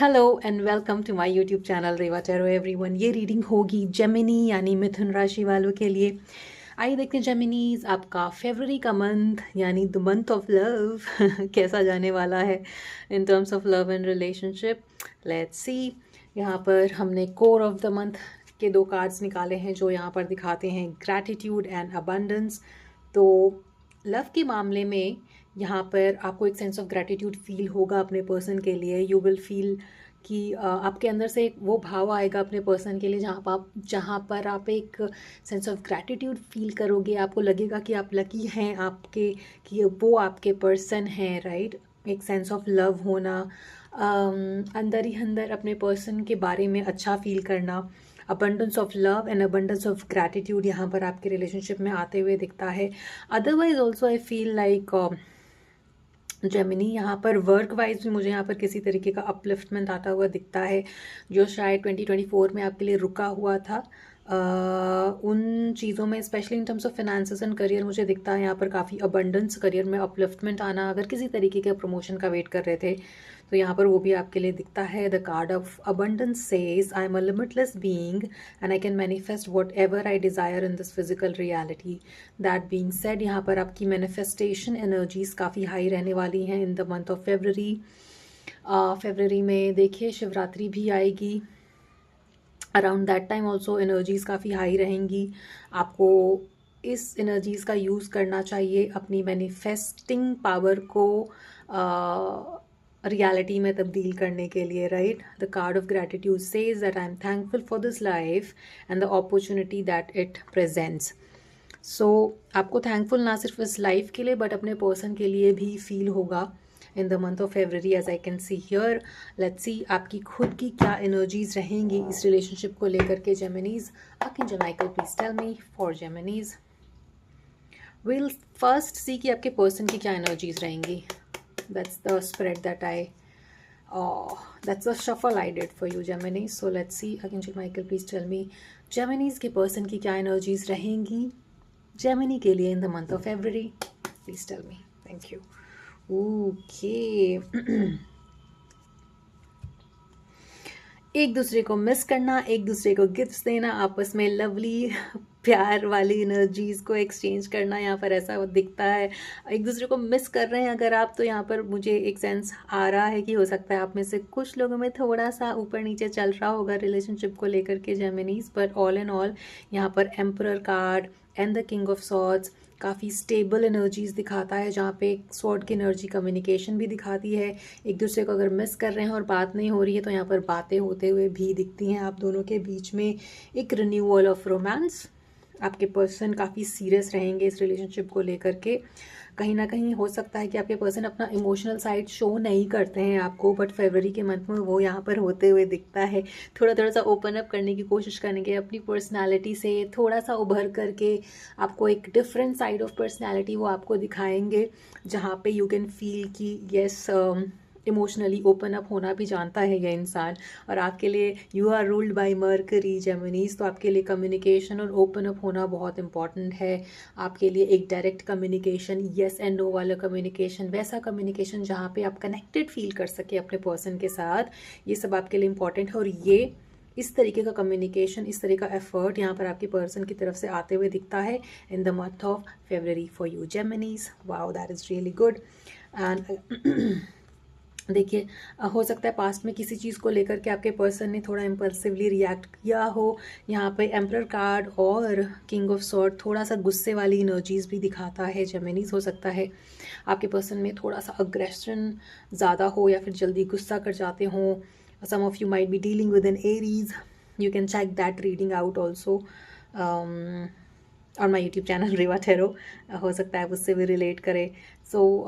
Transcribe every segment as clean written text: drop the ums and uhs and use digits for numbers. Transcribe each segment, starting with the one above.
Hello and welcome to my YouTube channel Reva tarot everyone. ये reading होगी Gemini यानी मिथुन राशि वालों के लिए। आइए देखते हैं जेमिनीज आपका फरवरी का मंथ यानी द मंथ ऑफ लव कैसा जाने वाला है in terms of love and relationship. Let's see. यहाँ पर हमने कोर ऑफ द मंथ के दो कार्ड्स निकाले हैं जो यहाँ पर दिखाते हैं ग्रैटिट्यूड एंड अबंडेंस। तो लव के मामले में यहाँ पर आपको एक सेंस ऑफ ग्रैटिट्यूड फील होगा अपने पर्सन के लिए। यू विल फील कि आपके अंदर से एक वो भाव आएगा अपने पर्सन के लिए जहाँ पर आप एक सेंस ऑफ ग्रैटिट्यूड फील करोगे। आपको लगेगा कि आप लकी हैं आपके कि वो आपके पर्सन हैं, राइट। एक सेंस ऑफ लव होना, अंदर ही अंदर अपने पर्सन के बारे में अच्छा फील करना। Abundance of love and abundance of gratitude यहाँ पर आपके रिलेशनशिप में आते हुए दिखता है। Otherwise also I feel like Gemini यहाँ पर वर्क वाइज भी मुझे यहाँ पर किसी तरीके का अपलिफ्टमेंट आता हुआ दिखता है जो शायद 2024 में आपके लिए रुका हुआ था। उन चीज़ों में specially in terms of finances and career मुझे दिखता है यहाँ पर काफ़ी अबंडेंस, करियर में अपलिफ्टमेंट आना। अगर किसी तरीके के प्रमोशन का वेट कर रहे थे तो यहाँ पर वो भी आपके लिए दिखता है। The card of abundance says I am a limitless being and I can manifest what ever I desire in this physical reality. That being said, यहाँ पर आपकी मैनिफेस्टेशन एनर्जीज काफ़ी हाई रहने वाली हैं इन द मंथ ऑफ फेबररी में देखिए शिवरात्रि भी आएगी। Around that time also energies काफ़ी हाई रहेंगी। आपको इस एनर्जीज़ का यूज़ करना चाहिए अपनी मैनिफेस्टिंग पावर को रियलिटी में तब्दील करने के लिए, right. The card of gratitude says that I am thankful for this life and the opportunity that it presents. So आपको थैंकफुल ना सिर्फ इस लाइफ के लिए बट अपने पर्सन के लिए भी फील होगा in the month of February as I can see here. Let's see आपकी खुद की क्या एनर्जीज रहेंगी इस रिलेशनशिप को लेकर के Geminis. Archangel Michael please tell me for Geminis. Will first see कि आपके पर्सन की क्या एनर्जीज रहेंगी। That's the spread that I that's the shuffle I did for you Gemini. So let's see, Archangel Michael please tell me Geminis के person की क्या energies रहेंगी Gemini के लिए in the month of February. Please tell me, thank you. Okay एक दूसरे को miss करना, एक दूसरे को गिफ्ट्स देना, आपस में लवली प्यार वाली एनर्जीज़ को एक्सचेंज करना, यहाँ पर ऐसा दिखता है। एक दूसरे को मिस कर रहे हैं अगर आप, तो यहाँ पर मुझे एक सेंस आ रहा है कि हो सकता है आप में से कुछ लोगों में थोड़ा सा ऊपर नीचे चल रहा होगा रिलेशनशिप को लेकर के जेमिनीज। बट ऑल इन ऑल यहाँ पर emperor card and the king of swords काफ़ी स्टेबल एनर्जीज दिखाता है, जहाँ पे स्वॉर्ड की एनर्जी कम्युनिकेशन भी दिखाती है। एक दूसरे को अगर मिस कर रहे हैं और बात नहीं हो रही है तो यहाँ पर बातें होते हुए भी दिखती हैं आप दोनों के बीच में। एक रिन्यूअल ऑफ रोमांस, आपके पर्सन काफ़ी सीरियस रहेंगे इस रिलेशनशिप को लेकर के। कहीं ना कहीं हो सकता है कि आपके पर्सन अपना इमोशनल साइड शो नहीं करते हैं आपको, बट फरवरी के मंथ में वो यहाँ पर होते हुए दिखता है। थोड़ा थोड़ा सा ओपन अप करने की कोशिश करेंगे अपनी पर्सनालिटी से, थोड़ा सा उभर करके आपको एक डिफरेंट साइड ऑफ पर्सनालिटी वो आपको दिखाएंगे, जहाँ पे यू कैन फील कि येस इमोशनली ओपन अप होना भी जानता है ये इंसान। और आपके लिए you are ruled by Mercury Geminis, तो आपके लिए कम्युनिकेशन और ओपन अप होना बहुत इंपॉर्टेंट है। आपके लिए एक direct communication, yes and no वाला कम्युनिकेशन, वैसा कम्युनिकेशन जहाँ पे आप कनेक्टेड फील कर सके अपने पर्सन के साथ, ये सब आपके लिए इंपॉर्टेंट है। और ये इस तरीके का कम्युनिकेशन, इस तरह का एफर्ट यहाँ पर आपके पर्सन की तरफ से आते हुए दिखता है in the month of February for you Geminis. Wow, that is really good. And देखिए हो सकता है पास्ट में किसी चीज़ को लेकर के आपके पर्सन ने थोड़ा इम्पल्सिवली रिएक्ट किया हो। यहाँ पे एम्परर कार्ड और किंग ऑफ सॉर्ड थोड़ा सा गुस्से वाली एनर्जीज भी दिखाता है जेमिनीज। हो सकता है आपके पर्सन में थोड़ा सा अग्रेशन ज़्यादा हो या फिर जल्दी गुस्सा कर जाते हों। Some of you might be dealing with an Aries, you can check that reading out also on my YouTube channel Reva Tarot. हो सकता है उससे भी रिलेट करे। सो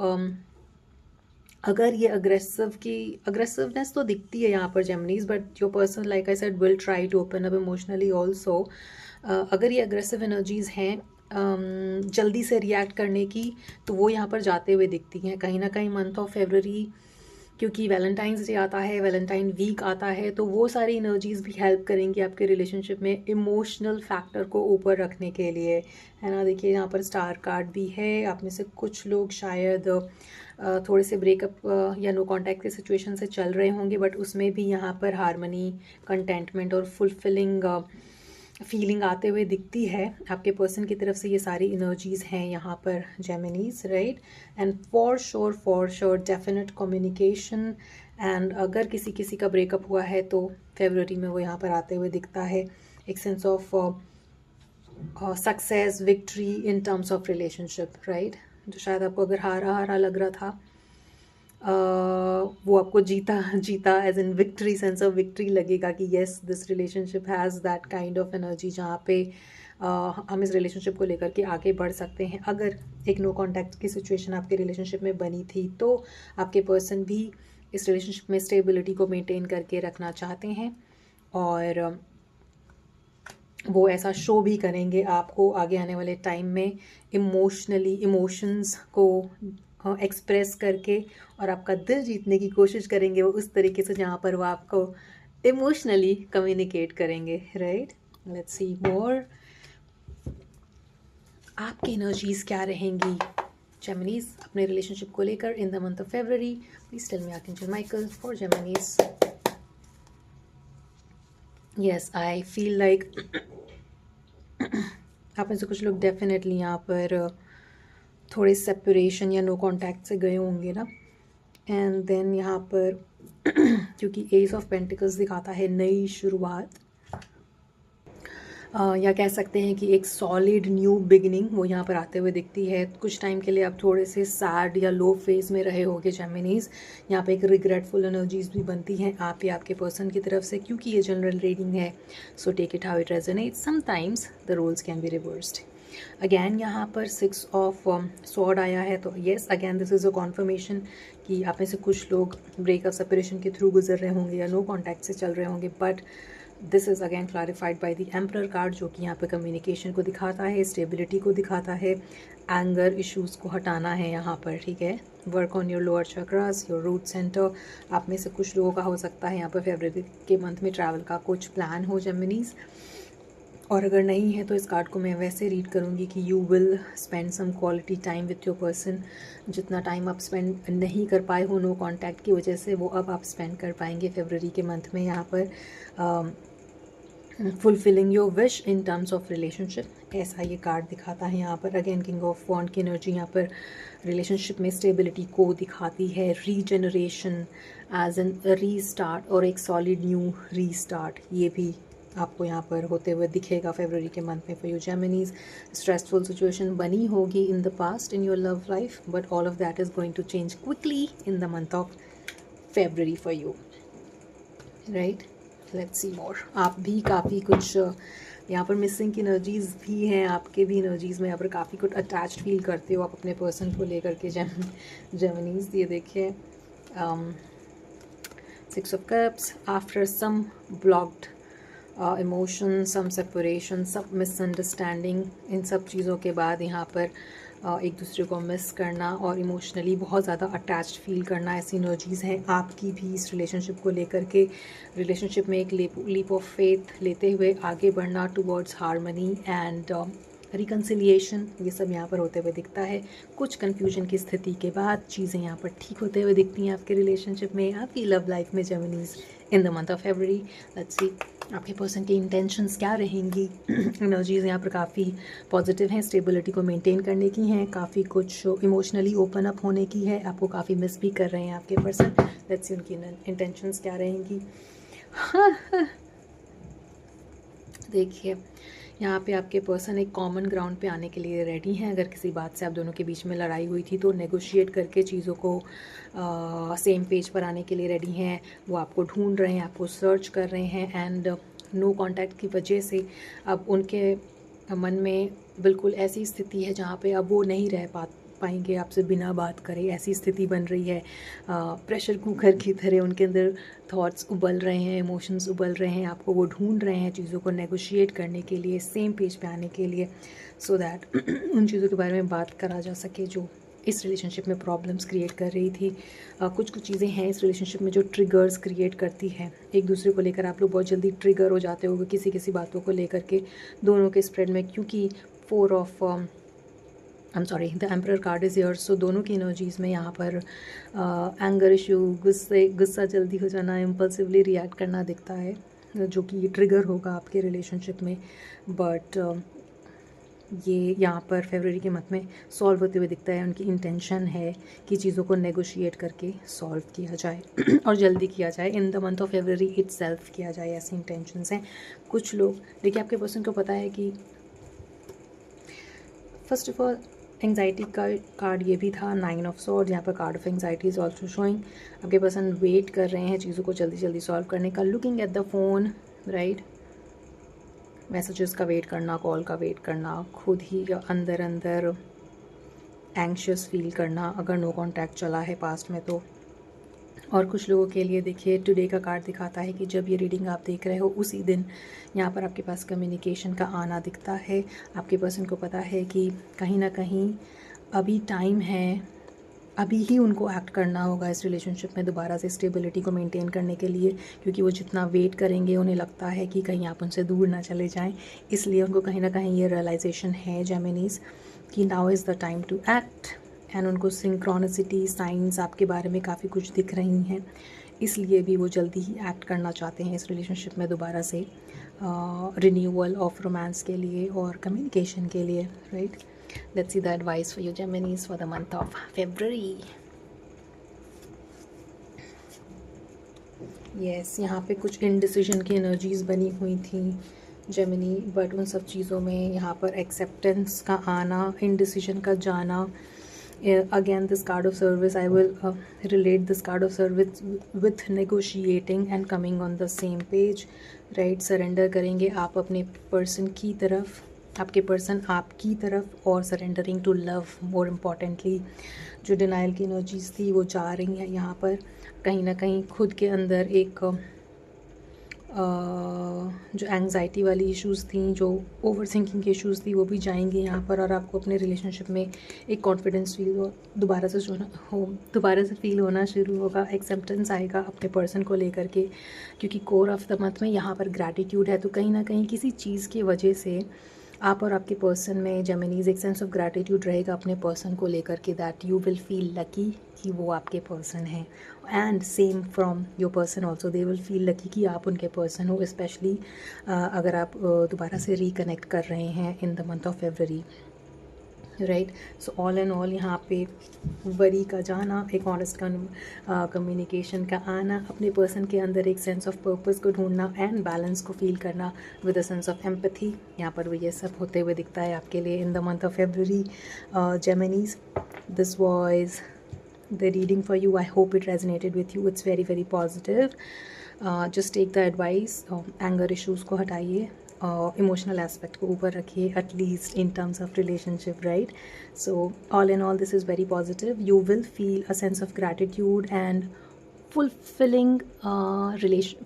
अगर ये अग्रेसिवनेस तो दिखती है यहाँ पर Geminis, but your person like I said will try to open up emotionally also. अगर ये अग्रेसिव एनर्जीज हैं जल्दी से रिएक्ट करने की, तो वो यहाँ पर जाते हुए दिखती हैं। कहीं ना कहीं मंथ ऑफ फेबररी क्योंकि वैलेंटाइंस डे आता है, वैलेंटाइन वीक आता है, तो वो सारी एनर्जीज़ भी हेल्प करेंगी आपके रिलेशनशिप में इमोशनल फैक्टर को ऊपर रखने के लिए, है ना। देखिए यहाँ पर स्टार कार्ड भी है। आप में से कुछ लोग शायद थोड़े से ब्रेकअप या नो कांटेक्ट के सिचुएशन से चल रहे होंगे, बट उसमें भी यहाँ पर हार्मनी, कंटेंटमेंट और फुलफिलिंग फीलिंग आते हुए दिखती है। आपके पर्सन की तरफ से ये सारी एनर्जीज़ हैं यहाँ पर Geminis, right. And for sure definite communication. And अगर किसी किसी का ब्रेकअप हुआ है तो फरवरी में वो यहाँ पर आते हुए दिखता है। एक sense of success, victory in terms of relationship, right. जो शायद आपको अगर हारा हारा लग रहा था, वो आपको जीता जीता as in victory, sense of victory लगेगा कि yes this relationship has that kind of energy जहाँ पे हम इस रिलेशनशिप को लेकर के आगे बढ़ सकते हैं। अगर एक नो कॉन्टैक्ट की सिचुएशन आपके रिलेशनशिप में बनी थी तो आपके पर्सन भी इस रिलेशनशिप में स्टेबिलिटी को मेंटेन करके रखना चाहते हैं, और वो ऐसा शो भी करेंगे आपको आगे आने वाले टाइम में, इमोशनली इमोशंस को एक्सप्रेस करके, और आपका दिल जीतने की कोशिश करेंगे वो उस तरीके से जहाँ पर वो आपको इमोशनली कम्युनिकेट करेंगे, राइट। लेट्स सी मोर, आपकी एनर्जीज क्या रहेंगी जेमिनीज अपने रिलेशनशिप को लेकर in the month of February. Please tell me archangel Michael for Geminis. Yes, I feel like आप में से कुछ लोग डेफिनेटली यहाँ पर थोड़े सेपरेशन या नो कांटेक्ट से गए होंगे ना। एंड देन यहाँ पर क्योंकि एस ऑफ पेंटिकल्स दिखाता है नई शुरुआत, या कह सकते हैं कि एक सॉलिड न्यू बिगिनिंग वो यहाँ पर आते हुए दिखती है। कुछ टाइम के लिए आप थोड़े से सैड या लो फेज में रहे होगे जेमिनीज। यहाँ पे एक रिग्रेटफुल एनर्जीज भी बनती हैं आप या आपके पर्सन की तरफ से, क्योंकि ये जनरल रीडिंग है, so take it how it resonates. Sometimes the roles can be reversed. Again यहाँ पर 6 ऑफ स्वॉर्ड आया है, तो yes again this is a confirmation कि आप में से कुछ लोग ब्रेकअप सेपरेशन के थ्रू गुजर रहे होंगे या नो कॉन्टैक्ट से चल रहे होंगे, but this is again clarified by the emperor card, जो कि यहाँ पे कम्युनिकेशन को दिखाता है, स्टेबिलिटी को दिखाता है, एंगर इश्यूज़ को हटाना है यहाँ पर, ठीक है। Work on your lower chakras, your root centre. आप में से कुछ लोगों का हो सकता है यहाँ पर फरवरी के मंथ में ट्रैवल का कुछ प्लान हो जेमिनीज, और अगर नहीं है तो इस कार्ड को मैं वैसे रीड करूँगी कि you will spend some quality time with your person. जितना टाइम आप स्पेंड नहीं कर पाए हो नो कॉन्टैक्ट की वजह से, वो अब आप स्पेंड कर पाएंगे फरवरी के मंथ में यहाँ पर, fulfilling your wish in terms of relationship, ऐसा ये कार्ड दिखाता है यहाँ पर। अगेन किंग ऑफ वॉन्ड की एनर्जी यहाँ पर रिलेशनशिप में स्टेबिलिटी को दिखाती है, रीजनरेशन एज एन रीस्टार्ट और एक सॉलिड न्यू रीस्टार्ट, ये भी आपको यहाँ पर होते हुए दिखेगा फरवरी के मंथ में for you Geminis. Stressful situation बनी होगी in the past in your love life, but all of that is going to change quickly in the month of February for you, right. Let's see more, आप भी काफ़ी कुछ यहाँ पर missing की energies भी हैं, आपके भी एनर्जीज में यहाँ पर काफ़ी कुछ अटैच्ड फील करते हो आप अपने पर्सन को लेकर के जेमिनीज। ये देखिए 6 of cups, after some blocked emotion, some separation, सब मिसअंडरस्टैंडिंग, इन सब चीज़ों के बाद यहाँ पर एक दूसरे को मिस करना और इमोशनली बहुत ज़्यादा अटैच्ड फील करना, ऐसी एनर्जीज़ हैं आपकी भी इस रिलेशनशिप को लेकर के। रिलेशनशिप में एक लीप ऑफ फेथ लेते हुए आगे बढ़ना टुवर्ड्स हार्मनी एंड रिकन्सिलिएशन, ये सब यहाँ पर होते हुए दिखता है। कुछ कन्फ्यूजन की स्थिति के बाद चीज़ें यहाँ पर ठीक होते हुए दिखती हैं आपके रिलेशनशिप में, आपकी लव लाइफ में Geminis in the month of February. Let's see आपके पर्सन की इंटेंशंस क्या रहेंगी। एनर्जीज़ यहाँ पर काफ़ी पॉजिटिव हैं, स्टेबिलिटी को मेंटेन करने की हैं, काफ़ी कुछ इमोशनली ओपन अप होने की है, आपको काफ़ी मिस भी कर रहे हैं आपके पर्सन। लेट्स सी उनकी इंटेंशंस क्या रहेंगी। देखिए यहाँ पे आपके पर्सन एक कॉमन ग्राउंड पे आने के लिए रेडी हैं। अगर किसी बात से आप दोनों के बीच में लड़ाई हुई थी तो नेगोशिएट करके चीज़ों को सेम पेज पर आने के लिए रेडी हैं। वो आपको ढूंढ रहे हैं, आपको सर्च कर रहे हैं, एंड नो कांटेक्ट की वजह से अब उनके मन में बिल्कुल ऐसी स्थिति है जहाँ पे अब वो नहीं रह पाएंगे आपसे बिना बात करे, ऐसी स्थिति बन रही है। प्रेशर कुकर की तरह उनके अंदर थॉट्स उबल रहे हैं, इमोशंस उबल रहे हैं, आपको वो ढूंढ रहे हैं चीज़ों को नेगोशिएट करने के लिए, सेम पेज पे आने के लिए, सो दैट उन चीज़ों के बारे में बात करा जा सके जो इस रिलेशनशिप में प्रॉब्लम्स क्रिएट कर रही थी। कुछ कुछ चीज़ें हैं इस रिलेशनशिप में जो ट्रिगर्स क्रिएट करती है। एक दूसरे को लेकर आप लोग बहुत जल्दी ट्रिगर हो जाते हो किसी किसी बातों को लेकर के दोनों के स्प्रेड में, क्योंकि 4 of the emperor card is here. So दोनों की एनर्जीज़ में यहाँ पर एंगर इशू, गुस्सा जल्दी हो जाना, इम्पल्सिवली रिएक्ट करना दिखता है, जो कि ट्रिगर होगा आपके रिलेशनशिप में। बट ये यहाँ पर फरवरी के मंथ में सॉल्व होते हुए दिखता है। उनकी इंटेंशन है कि चीज़ों को नेगोशिएट करके सॉल्व किया जाए और जल्दी किया जाए, इन the month of February itself किया जाए, ऐसी इंटेंशंस हैं कुछ लोग। देखिए आपके पर्सन को पता है कि फर्स्ट ऑफ ऑल एंग्जाइटी का कार्ड ये भी था, 9 ऑफ सॉर्ड्स। यहाँ पर card of anxiety is also showing. आपके पर्सन वेट कर रहे हैं चीज़ों को जल्दी जल्दी सॉल्व करने का, looking at the phone, right. Messages का वेट करना, कॉल का वेट करना, खुद ही अंदर अंदर एंग्शियस फील करना अगर नो कांटेक्ट चला है पास्ट में तो। और कुछ लोगों के लिए देखिए टुडे का कार्ड दिखाता है कि जब ये रीडिंग आप देख रहे हो उसी दिन यहाँ पर आपके पास कम्युनिकेशन का आना दिखता है। आपके पर्सन को पता है कि कहीं ना कहीं अभी टाइम है, अभी ही उनको एक्ट करना होगा इस रिलेशनशिप में दोबारा से स्टेबिलिटी को मेंटेन करने के लिए, क्योंकि वो जितना वेट करेंगे उन्हें लगता है कि कहीं आप उनसे दूर ना चले जाएं। इसलिए उनको कहीं ना कहीं ये रियलाइजेशन है जेमिनीज कि now is the time to act. And उनको सिंक्रोनिसिटी साइंस आपके बारे में काफ़ी कुछ दिख रही हैं, इसलिए भी वो जल्दी ही एक्ट करना चाहते हैं इस रिलेशनशिप में दोबारा से रिन्यूअल ऑफ रोमांस के लिए और कम्युनिकेशन के लिए, right. Let's see the advice for you Geminis for the month of February. Yes, यहाँ पे कुछ इनडिसीजन की एनर्जीज़ बनी हुई थी जेमिनी, बट उन सब चीज़ों में यहाँ पर एक्सेप्टेंस का आना, इनडिसीजन का जाना। Again, this card of service, I will relate this card of service with negotiating and coming on the same page, right। Surrender करेंगे आप अपने पर्सन की तरफ, आपके पर्सन आपकी तरफ, और surrendering to love more importantly. जो डिनाइल की एनर्जीज थी वो जा रही हैं यहाँ पर, कहीं ना कहीं खुद के अंदर एक जो एंग्जाइटी वाली इश्यूज़ थी, जो ओवर थिंकिंग की इश्यूज़ थी, वो भी जाएंगे यहाँ पर। और आपको अपने रिलेशनशिप में एक कॉन्फिडेंस फील दोबारा से फील होना शुरू होगा। एक्सेप्टेंस आएगा अपने पर्सन को लेकर के, क्योंकि कोर ऑफ द मंथ में यहाँ पर ग्रैटिट्यूड है। तो कहीं ना कहीं किसी चीज़ की वजह से आप और आपके पर्सन में जेमिनीज एक सेंस ऑफ ग्रैटिट्यूड रहेगा अपने पर्सन को लेकर के, that you will feel lucky कि वो आपके पर्सन हैं। And same from your person also, they will feel lucky कि आप उनके पर्सन हो, स्पेशली अगर आप दोबारा से रिकनेक्ट कर रहे हैं इन the month of February, right. So all and all यहाँ पे वरी का जाना, एक ऑनेस्ट कम्युनिकेशन का आना, अपने पर्सन के अंदर एक सेंस ऑफ पर्पस को ढूंढना एंड बैलेंस को फील करना with a sense of empathy, यहाँ पर वो ये सब होते हुए दिखता है आपके लिए in the month of February Geminis. This was the reading for you. I hope it resonated with you. It's very very positive. Just take the advice. Anger issues को हटाइए, emotional aspect को ऊपर रखिए, at least in terms of relationship, right? So all in all, this is very positive. You will feel a sense of gratitude and fulfilling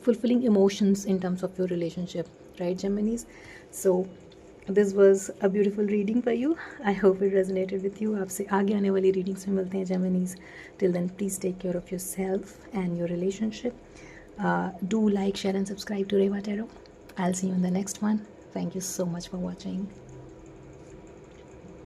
fulfilling emotions in terms of your relationship, right, Geminis? So this was a beautiful reading for you. I hope it resonated with you. आपसे आगे आने वाली readings में मिलते हैं Geminis. Till then please take care of yourself and your relationship. Do like, share and subscribe to Reva Tarot. I will see you in the next one. Thank you so much for watching.